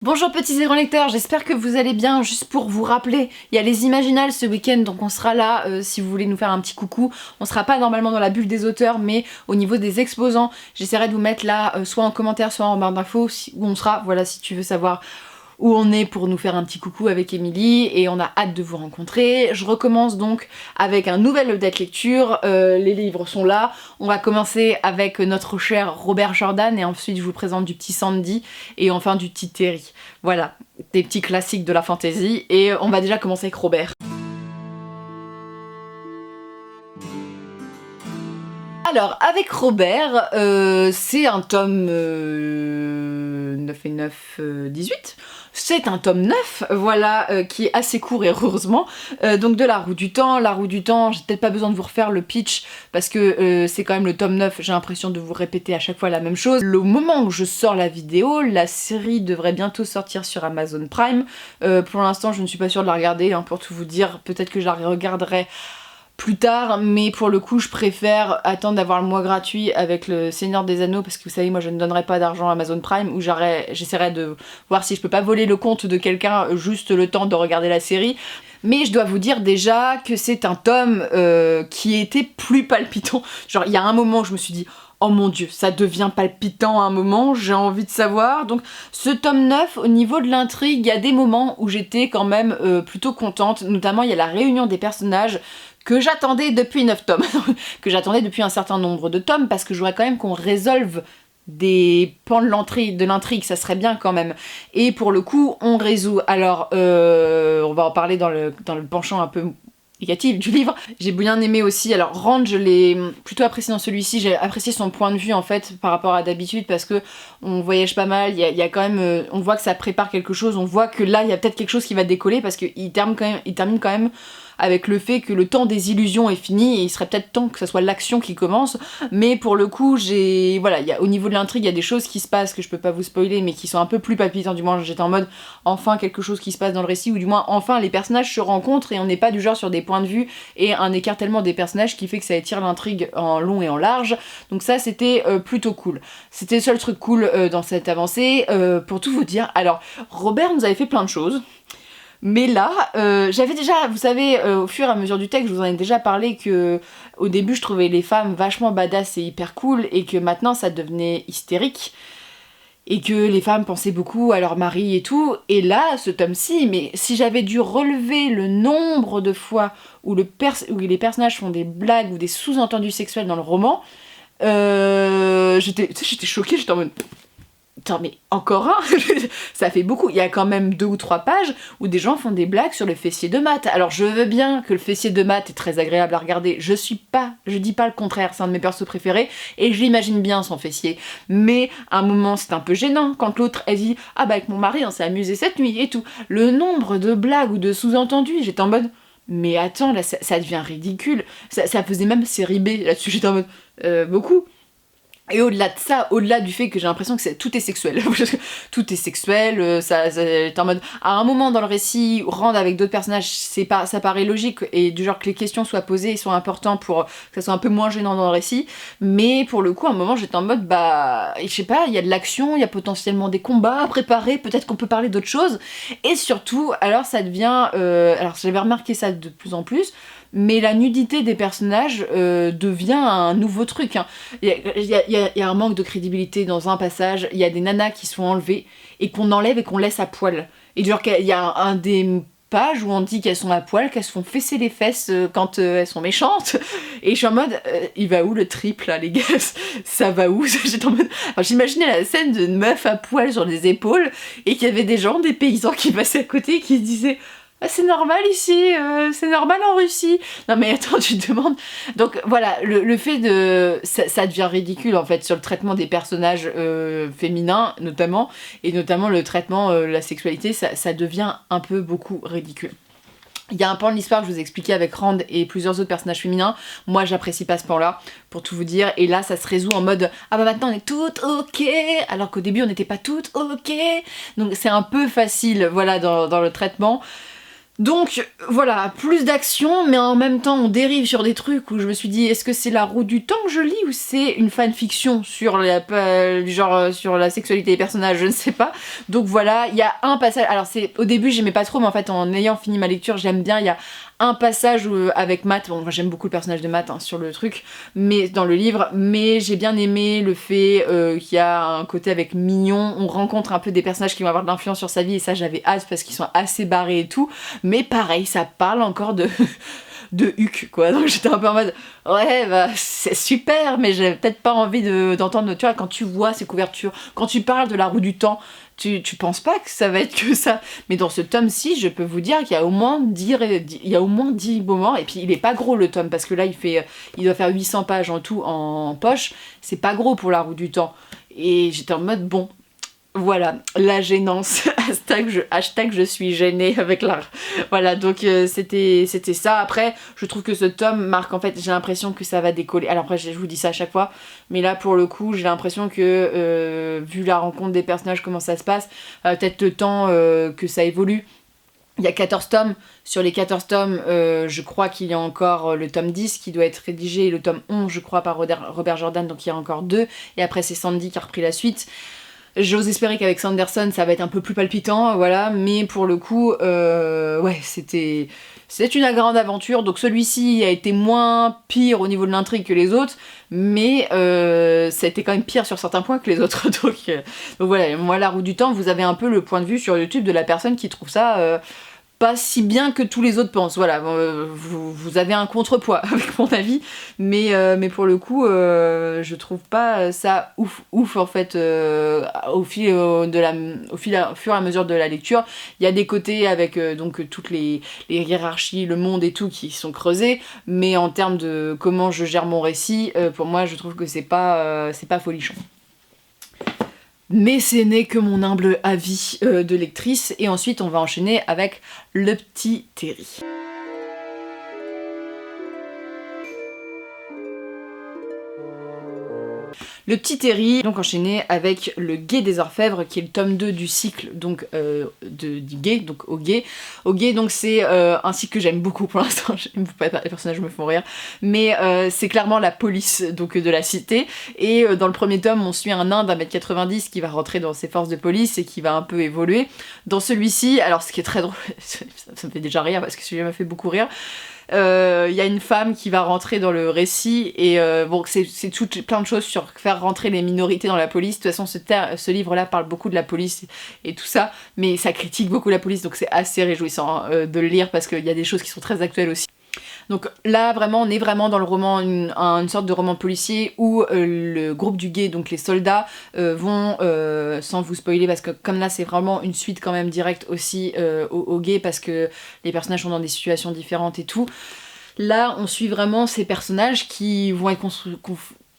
Bonjour petits et grands lecteurs, j'espère que vous allez bien. Juste pour vous rappeler, il y a les Imaginales ce week-end, donc on sera là si vous voulez nous faire un petit coucou. On sera pas normalement dans la bulle des auteurs, mais au niveau des exposants, j'essaierai de vous mettre là, soit en commentaire, soit en barre d'infos, où on sera, voilà, si tu veux savoir où on est pour nous faire un petit coucou avec Émilie, et on a hâte de vous rencontrer. Je recommence donc avec un nouvel update lecture, les livres sont là. On va commencer avec notre cher Robert Jordan, et ensuite je vous présente du petit Sandy, et enfin du petit Terry. Voilà, des petits classiques de la fantasy, et on va déjà commencer avec Robert. Alors, avec Robert, c'est un tome 9 et 9, 18. C'est un tome 9, voilà, qui est assez court et heureusement. Donc de La Roue du Temps. La Roue du Temps, j'ai peut-être pas besoin de vous refaire le pitch, parce que c'est quand même le tome 9, j'ai l'impression de vous répéter à chaque fois la même chose. Le moment où je sors la vidéo, la série devrait bientôt sortir sur Amazon Prime. Pour l'instant, je ne suis pas sûre de la regarder, hein, pour tout vous dire. Peut-être que je la regarderai plus tard, mais pour le coup je préfère attendre d'avoir le mois gratuit avec le Seigneur des Anneaux, parce que vous savez, moi je ne donnerai pas d'argent à Amazon Prime, où j'essaierai de voir si je peux pas voler le compte de quelqu'un juste le temps de regarder la série. Mais je dois vous dire déjà que c'est un tome qui était plus palpitant. Genre il y a un moment où je me suis dit oh mon dieu, ça devient palpitant à un moment, j'ai envie de savoir. Donc ce tome 9, au niveau de l'intrigue, il y a des moments où j'étais quand même plutôt contente. Notamment il y a la réunion des personnages que j'attendais depuis 9 tomes, que j'attendais depuis un certain nombre de tomes, parce que je voudrais quand même qu'on résolve des pans de l'intrigue, ça serait bien quand même. Et pour le coup, on résout. Alors, on va en parler dans le penchant un peu négatif du livre. J'ai bien aimé aussi, alors Rand, je l'ai plutôt apprécié dans celui-ci, j'ai apprécié son point de vue en fait par rapport à d'habitude, parce que on voyage pas mal, il y a quand même, on voit que ça prépare quelque chose, on voit que là il y a peut-être quelque chose qui va décoller, parce qu'il termine quand même avec le fait que le temps des illusions est fini, et il serait peut-être temps que ça soit l'action qui commence. Mais pour le coup, voilà, au niveau de l'intrigue, il y a des choses qui se passent que je peux pas vous spoiler, mais qui sont un peu plus palpitantes. Du moins, j'étais en mode, enfin quelque chose qui se passe dans le récit, ou du moins, enfin les personnages se rencontrent, et on n'est pas du genre sur des points de vue et un écartèlement des personnages qui fait que ça étire l'intrigue en long et en large. Donc ça, c'était plutôt cool. C'était le seul truc cool dans cette avancée. Pour tout vous dire, alors, Robert nous avait fait plein de choses. Mais là, j'avais déjà, vous savez, au fur et à mesure du texte, je vous en ai déjà parlé que au début je trouvais les femmes vachement badass et hyper cool, et que maintenant ça devenait hystérique, et que les femmes pensaient beaucoup à leur mari et tout. Et là, ce tome-ci, mais si j'avais dû relever le nombre de fois où les personnages font des blagues ou des sous-entendus sexuels dans le roman, j'étais choquée, j'étais en mode... Attends, mais encore un. Ça fait beaucoup. Il y a quand même 2 ou 3 pages où des gens font des blagues sur le fessier de Matt. Alors je veux bien que le fessier de Matt est très agréable à regarder, je dis pas le contraire, c'est un de mes persos préférés, et je l'imagine bien son fessier. Mais à un moment c'est un peu gênant quand l'autre elle dit ah bah avec mon mari on s'est amusé cette nuit et tout. Le nombre de blagues ou de sous-entendus, j'étais en mode mais attends, là ça devient ridicule. Ça faisait même série B là-dessus, j'étais en mode beaucoup. Et au-delà de ça, au-delà du fait que j'ai l'impression que tout est sexuel, tout est sexuel, ça est en mode... À un moment dans le récit, Rand avec d'autres personnages, ça paraît logique, et du genre que les questions soient posées et soient importantes pour que ça soit un peu moins gênant dans le récit, mais pour le coup, à un moment, j'étais en mode, bah... Je sais pas, il y a de l'action, il y a potentiellement des combats à préparer, peut-être qu'on peut parler d'autre chose, et surtout, alors ça devient... alors j'avais remarqué ça de plus en plus, mais la nudité des personnages devient un nouveau truc, hein. Il y a un manque de crédibilité dans un passage, il y a des nanas qui sont enlevées et qu'on enlève et qu'on laisse à poil. Et genre qu'il y a un des pages où on dit qu'elles sont à poil, qu'elles se font fesser les fesses quand elles sont méchantes. Et je suis en mode, il va où le triple là les gars? Ça va où? J'étais en mode... Alors, j'imaginais la scène d'une meuf à poil sur les épaules et qu'il y avait des gens, des paysans qui passaient à côté et qui se disaient ah, c'est normal ici, c'est normal en Russie. Non mais attends, tu te demandes... Donc voilà, le fait de... Ça devient ridicule en fait sur le traitement des personnages féminins notamment, et notamment le traitement, la sexualité, ça devient un peu beaucoup ridicule. Il y a un pan de l'histoire que je vous ai expliqué avec Rand et plusieurs autres personnages féminins. Moi, j'apprécie pas ce pan-là, pour tout vous dire. Et là, ça se résout en mode ah bah maintenant on est toutes ok, alors qu'au début on n'était pas toutes ok. Donc c'est un peu facile, voilà, dans le traitement. Donc voilà, plus d'action, mais en même temps on dérive sur des trucs où je me suis dit est-ce que c'est la roue du temps que je lis ou c'est une fanfiction sur sur la sexualité des personnages, je ne sais pas. Donc voilà, il y a un passage, alors c'est au début j'aimais pas trop, mais en fait en ayant fini ma lecture j'aime bien, il y a un passage avec Matt, bon moi j'aime beaucoup le personnage de Matt sur le truc, mais dans le livre, mais j'ai bien aimé le fait qu'il y a un côté avec Mignon, on rencontre un peu des personnages qui vont avoir de l'influence sur sa vie et ça j'avais hâte parce qu'ils sont assez barrés et tout, mais pareil ça parle encore de de Huck quoi, donc j'étais un peu en mode ouais bah c'est super mais j'ai peut-être pas envie d'entendre, tu vois, quand tu vois ces couvertures, quand tu parles de la roue du temps, tu penses pas que ça va être que ça. Mais dans ce tome-ci, je peux vous dire qu'il y a au moins 10 moments, et puis il est pas gros le tome, parce que là il doit faire 800 pages en tout en poche, c'est pas gros pour la roue du temps. Et j'étais en mode bon, voilà, la gênance, hashtag je suis gênée avec l'art. Voilà, donc c'était ça. Après, je trouve que ce tome marque, en fait, j'ai l'impression que ça va décoller. Alors après, je vous dis ça à chaque fois, mais là, pour le coup, j'ai l'impression que, vu la rencontre des personnages, comment ça se passe, peut-être le temps que ça évolue. Il y a 14 tomes. Sur les 14 tomes, je crois qu'il y a encore le tome 10 qui doit être rédigé, et le tome 11, je crois, par Robert Jordan, donc il y a encore 2. Et après, c'est Sandy qui a repris la suite. J'ose espérer qu'avec Sanderson ça va être un peu plus palpitant, voilà, mais pour le coup, ouais, c'est une grande aventure, donc celui-ci a été moins pire au niveau de l'intrigue que les autres, mais ça a été quand même pire sur certains points que les autres, donc voilà, moi la roue du temps, vous avez un peu le point de vue sur YouTube de la personne qui trouve ça pas si bien que tous les autres pensent, voilà, vous avez un contrepoids avec mon avis, mais pour le coup, je trouve pas ça ouf en fait, au fur et à mesure de la lecture, il y a des côtés avec donc toutes les hiérarchies, le monde et tout qui sont creusés, mais en termes de comment je gère mon récit, pour moi je trouve que c'est pas folichon. Mais ce n'est que mon humble avis de lectrice, et ensuite on va enchaîner avec Le Petit Terry. Le Petit Terry, donc enchaîné avec Le Guet des Orfèvres, qui est le tome 2 du cycle donc du Guet, donc au Guet. Au Guet, donc c'est un cycle que j'aime beaucoup pour l'instant, j'aime pas, les personnages me font rire, mais c'est clairement la police donc de la cité, et dans le premier tome, on suit un nain d'1m90 qui va rentrer dans ses forces de police et qui va un peu évoluer. Dans celui-ci, alors ce qui est très drôle, ça me fait déjà rire parce que celui-là m'a fait beaucoup rire, y a une femme qui va rentrer dans le récit, et bon, c'est plein de choses sur faire rentrer les minorités dans la police. De toute façon, ce livre-là parle beaucoup de la police et tout ça, mais ça critique beaucoup la police, donc c'est assez réjouissant de le lire parce qu'il y a des choses qui sont très actuelles aussi. Donc là, vraiment, on est vraiment dans le roman, une sorte de roman policier où le groupe du Guet, donc les soldats, vont, sans vous spoiler, parce que comme là c'est vraiment une suite quand même directe aussi au Guet, parce que les personnages sont dans des situations différentes et tout. Là, on suit vraiment ces personnages qui vont être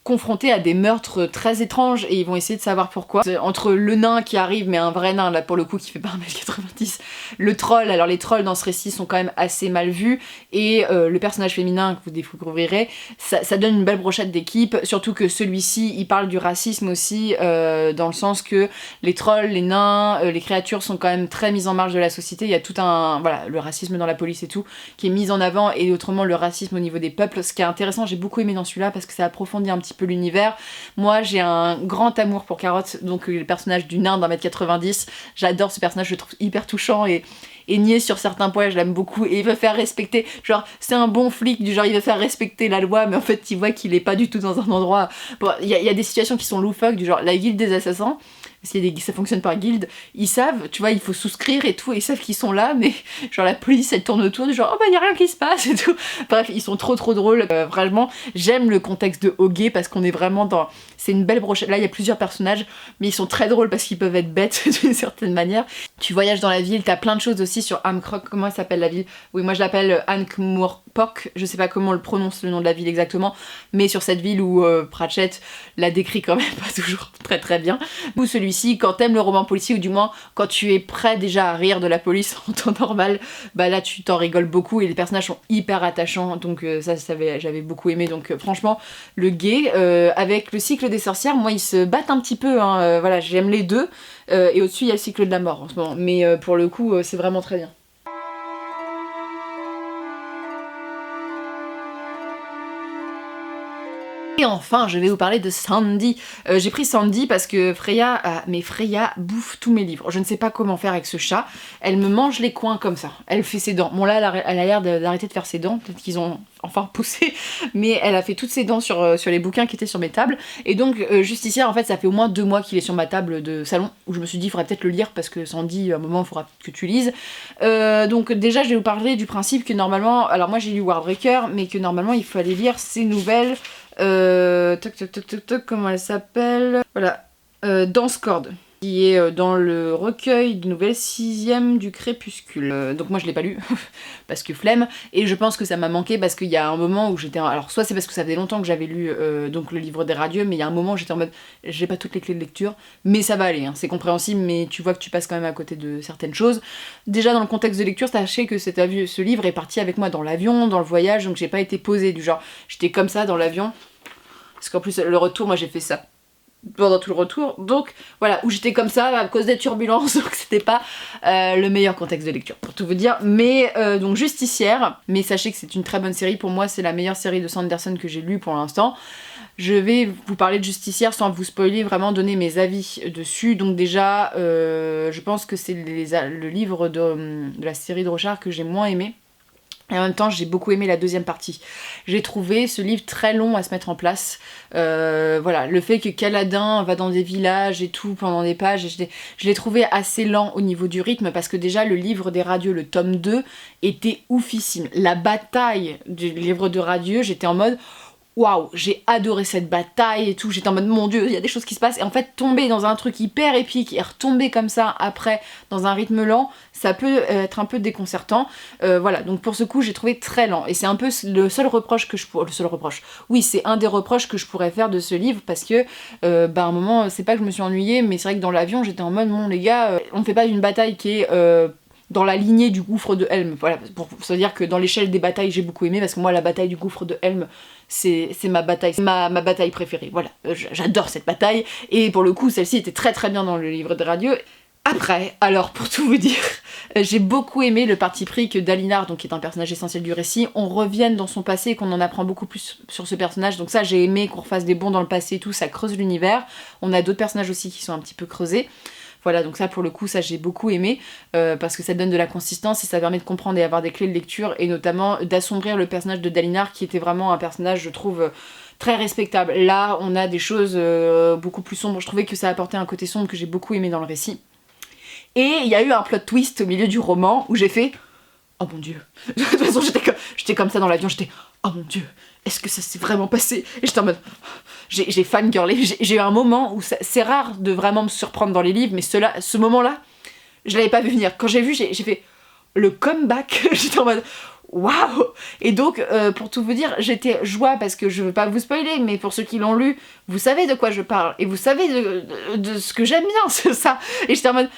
confrontés à des meurtres très étranges, et ils vont essayer de savoir pourquoi. Entre le nain qui arrive, mais un vrai nain là pour le coup qui fait pas 1m90, le troll, alors les trolls dans ce récit sont quand même assez mal vus, et le personnage féminin que vous découvrirez, ça donne une belle brochette d'équipe, surtout que celui-ci il parle du racisme aussi, dans le sens que les trolls, les nains, les créatures sont quand même très mises en marge de la société. Il y a tout voilà, le racisme dans la police et tout qui est mis en avant, et autrement le racisme au niveau des peuples. Ce qui est intéressant, j'ai beaucoup aimé dans celui-là parce que ça approfondit un petit peu l'univers. Moi j'ai un grand amour pour Carotte, donc le personnage du nain d'1m90, j'adore ce personnage, je le trouve hyper touchant et niais sur certains points, je l'aime beaucoup, et il veut faire respecter, genre c'est un bon flic, du genre il veut faire respecter la loi, mais en fait tu vois qu'il est pas du tout dans un endroit, bon, il y a des situations qui sont loufoques, du genre la guilde des assassins, parce qu'il y a ça fonctionne par guilde, ils savent, tu vois, il faut souscrire et tout, et ils savent qu'ils sont là, mais genre la police elle tourne autour, du genre oh bah y a rien qui se passe et tout. Bref, ils sont trop drôles, vraiment. J'aime le contexte de Hoguet parce qu'on est vraiment dans, c'est une belle brochette. Là il y a plusieurs personnages, mais ils sont très drôles parce qu'ils peuvent être bêtes d'une certaine manière. Tu voyages dans la ville, t'as plein de choses aussi sur Amcroc, comment elle s'appelle la ville? Oui, moi je l'appelle Ankh-Morpork, je sais pas comment on le prononce le nom de la ville exactement, mais sur cette ville où Pratchett la décrit quand même pas toujours très bien. Ou celui-ci, quand t'aimes le roman policier, ou du moins quand tu es prêt déjà à rire de la police en temps normal, bah là tu t'en rigoles beaucoup, et les personnages sont hyper attachants, donc ça j'avais beaucoup aimé. Donc franchement, le Guet, avec le cycle des sorcières, moi ils se battent un petit peu, hein, voilà, j'aime les deux, et au-dessus il y a le cycle de la mort en ce moment, mais pour le coup c'est vraiment très bien. Et enfin, je vais vous parler de Sandy. J'ai pris Sandy parce que Freya bouffe tous mes livres. Je ne sais pas comment faire avec ce chat. Elle me mange les coins comme ça. Elle fait ses dents. Bon là, elle a l'air d'arrêter de faire ses dents. Peut-être qu'ils ont enfin poussé. Mais elle a fait toutes ses dents sur les bouquins qui étaient sur mes tables. Et donc, Justicière, en fait, ça fait au moins 2 mois qu'il est sur ma table de salon. Où je me suis dit, il faudrait peut-être le lire parce que Sandy, à un moment, il faudra que tu lises. Donc déjà, je vais vous parler du principe que normalement... Alors moi, j'ai lu Warbreaker, mais que normalement, il fallait lire ces nouvelles... comment elle s'appelle? Voilà, Danscord, qui est dans le recueil de nouvelles 6e du Crépuscule. Donc moi je l'ai pas lu, parce que flemme, et je pense que ça m'a manqué parce qu'il y a un moment où j'étais... Alors soit c'est parce que ça faisait longtemps que j'avais lu donc le livre des radieux, mais il y a un moment où j'étais en mode, j'ai pas toutes les clés de lecture, mais ça va aller, hein, c'est compréhensible, mais tu vois que tu passes quand même à côté de certaines choses. Déjà dans le contexte de lecture, sachez que ce livre est parti avec moi dans l'avion, dans le voyage, donc j'ai pas été posée, du genre, j'étais comme ça dans l'avion, parce qu'en plus le retour, moi j'ai fait ça pendant tout le retour, donc voilà, où j'étais comme ça à cause des turbulences, donc c'était pas le meilleur contexte de lecture pour tout vous dire, mais donc Justicière, mais sachez que c'est une très bonne série, pour moi c'est la meilleure série de Sanderson que j'ai lue pour l'instant. Je vais vous parler de Justicière sans vous spoiler, vraiment donner mes avis dessus. Donc déjà, je pense que c'est le livre de la série de Rochard que j'ai moins aimé. Et en même temps, j'ai beaucoup aimé la deuxième partie. J'ai trouvé ce livre très long à se mettre en place. Voilà, le fait que Kaladin va dans des villages et tout pendant des pages, je l'ai trouvé assez lent au niveau du rythme, parce que déjà le livre des radieux, le tome 2, était oufissime. La bataille du livre de radieux, j'étais en mode... Waouh, j'ai adoré cette bataille et tout, j'étais en mode mon dieu, il y a des choses qui se passent, et en fait tomber dans un truc hyper épique et retomber comme ça après dans un rythme lent, ça peut être un peu déconcertant. Voilà, donc pour ce coup j'ai trouvé très lent, et c'est un peu le seul reproche que oui, c'est un des reproches que je pourrais faire de ce livre, parce que à un moment, c'est pas que je me suis ennuyée, mais c'est vrai que dans l'avion j'étais en mode bon les gars, on fait pas une bataille qui est dans la lignée du gouffre de Helm, voilà, pour se dire que dans l'échelle des batailles j'ai beaucoup aimé, parce que moi la bataille du gouffre de Helm c'est ma bataille, ma bataille préférée, voilà, j'adore cette bataille, et pour le coup celle-ci était très très bien dans le livre de radieux. Après, alors pour tout vous dire, j'ai beaucoup aimé le parti pris que Dalinar, donc qui est un personnage essentiel du récit, on revienne dans son passé et qu'on en apprend beaucoup plus sur ce personnage, donc ça j'ai aimé qu'on refasse des bonds dans le passé et tout, ça creuse l'univers. On a d'autres personnages aussi qui sont un petit peu creusés. Voilà, donc ça pour le coup, ça j'ai beaucoup aimé, parce que ça donne de la consistance et ça permet de comprendre et avoir des clés de lecture, et notamment d'assombrir le personnage de Dalinar, qui était vraiment un personnage, je trouve, très respectable. Là, on a des choses beaucoup plus sombres. Je trouvais que ça apportait un côté sombre que j'ai beaucoup aimé dans le récit. Et il y a eu un plot twist au milieu du roman où j'ai fait « Oh mon dieu !» De toute façon, j'étais comme ça dans l'avion, j'étais « Oh mon dieu !» Est-ce que ça s'est vraiment passé? Et j'étais en mode... J'ai fangirlé, j'ai eu un moment où... C'est rare de vraiment me surprendre dans les livres, mais ce moment-là, je l'avais pas vu venir. Quand j'ai vu, j'ai fait le comeback, j'étais en mode... Waouh! Et donc, pour tout vous dire, j'étais joie, parce que je veux pas vous spoiler, mais pour ceux qui l'ont lu, vous savez de quoi je parle, et vous savez de ce que j'aime bien, c'est ça. Et j'étais en mode...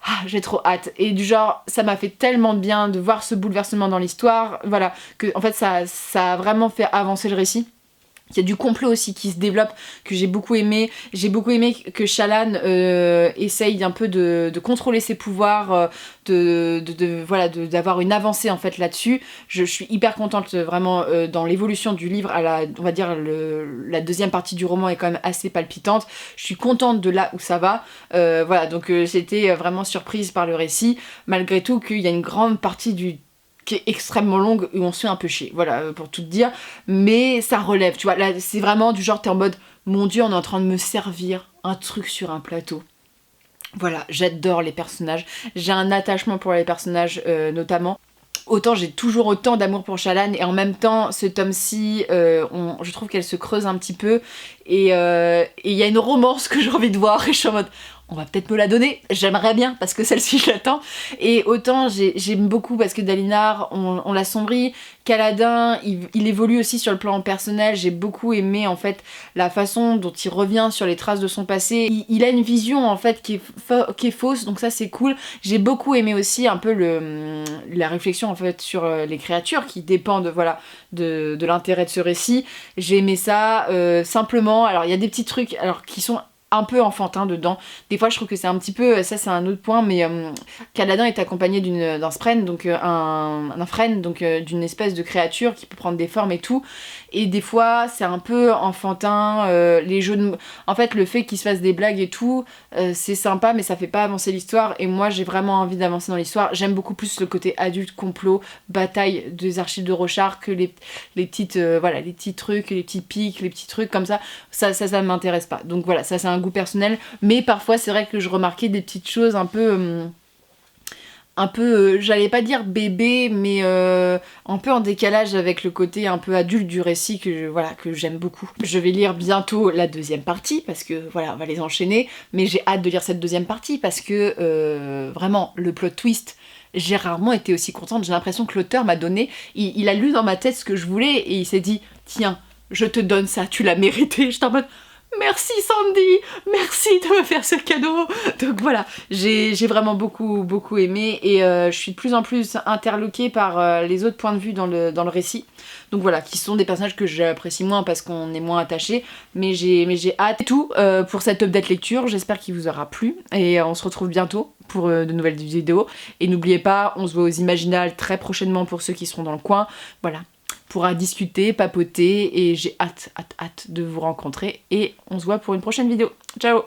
Ah, j'ai trop hâte, et du genre ça m'a fait tellement de bien de voir ce bouleversement dans l'histoire, voilà, que en fait ça a vraiment fait avancer le récit. Il y a du complot aussi qui se développe, que j'ai beaucoup aimé. J'ai beaucoup aimé que Shallan essaye un peu de contrôler ses pouvoirs, voilà, d'avoir une avancée en fait là-dessus. Je suis hyper contente vraiment dans l'évolution du livre, on va dire la deuxième partie du roman est quand même assez palpitante. Je suis contente de là où ça va. Voilà, donc j'étais vraiment surprise par le récit, malgré tout qu'il y a une grande partie qui est extrêmement longue, où on se fait un peu chier, voilà, pour tout te dire, mais ça relève, tu vois, là, c'est vraiment du genre, t'es en mode, mon dieu, on est en train de me servir un truc sur un plateau. Voilà, j'adore les personnages, j'ai un attachement pour les personnages, notamment. Autant j'ai toujours autant d'amour pour Shallan, et en même temps, ce tome-ci, je trouve qu'elle se creuse un petit peu, et il y a une romance que j'ai envie de voir, et je suis en mode... On va peut-être me la donner, j'aimerais bien, parce que celle-ci je l'attends. Et autant j'aime beaucoup parce que Dalinar, on l'assombrit. Kaladin, il évolue aussi sur le plan personnel. J'ai beaucoup aimé en fait la façon dont il revient sur les traces de son passé. Il a une vision en fait qui est fausse, donc ça c'est cool. J'ai beaucoup aimé aussi un peu la réflexion en fait sur les créatures qui dépendent voilà, de l'intérêt de ce récit. J'ai aimé ça simplement. Alors il y a des petits trucs alors, qui sont un peu enfantin dedans. Des fois je trouve que c'est un petit peu, ça c'est un autre point, mais Kaladin est accompagné d'un spren, donc un frêne, donc d'une espèce de créature qui peut prendre des formes et tout. Et des fois c'est un peu enfantin, les jeux de... En fait le fait qu'il se fasse des blagues et tout, c'est sympa mais ça fait pas avancer l'histoire, et moi j'ai vraiment envie d'avancer dans l'histoire. J'aime beaucoup plus le côté adulte, complot, bataille des archives de Rochard que les petites, voilà, les petits trucs, les petits pics, les petits trucs comme ça. Ça ne m'intéresse pas. Donc voilà, ça c'est un goût personnel, mais parfois c'est vrai que je remarquais des petites choses un peu... j'allais pas dire bébé, mais un peu en décalage avec le côté un peu adulte du récit que j'aime beaucoup. Je vais lire bientôt la deuxième partie, parce que voilà, on va les enchaîner, mais j'ai hâte de lire cette deuxième partie, parce que vraiment, le plot twist, j'ai rarement été aussi contente. J'ai l'impression que l'auteur m'a donné, il a lu dans ma tête ce que je voulais, et il s'est dit, tiens, je te donne ça, tu l'as mérité. J'étais en mode... Merci Sandy, merci de me faire ce cadeau. Donc voilà, j'ai vraiment beaucoup aimé, et je suis de plus en plus interloquée par les autres points de vue dans le récit. Donc voilà, qui sont des personnages que j'apprécie moins parce qu'on est moins attaché, mais j'ai hâte. C'est tout pour cette update lecture, j'espère qu'il vous aura plu, et on se retrouve bientôt pour de nouvelles vidéos. Et n'oubliez pas, on se voit aux Imaginales très prochainement pour ceux qui seront dans le coin. Voilà, pourra discuter, papoter, et j'ai hâte de vous rencontrer, et on se voit pour une prochaine vidéo. Ciao!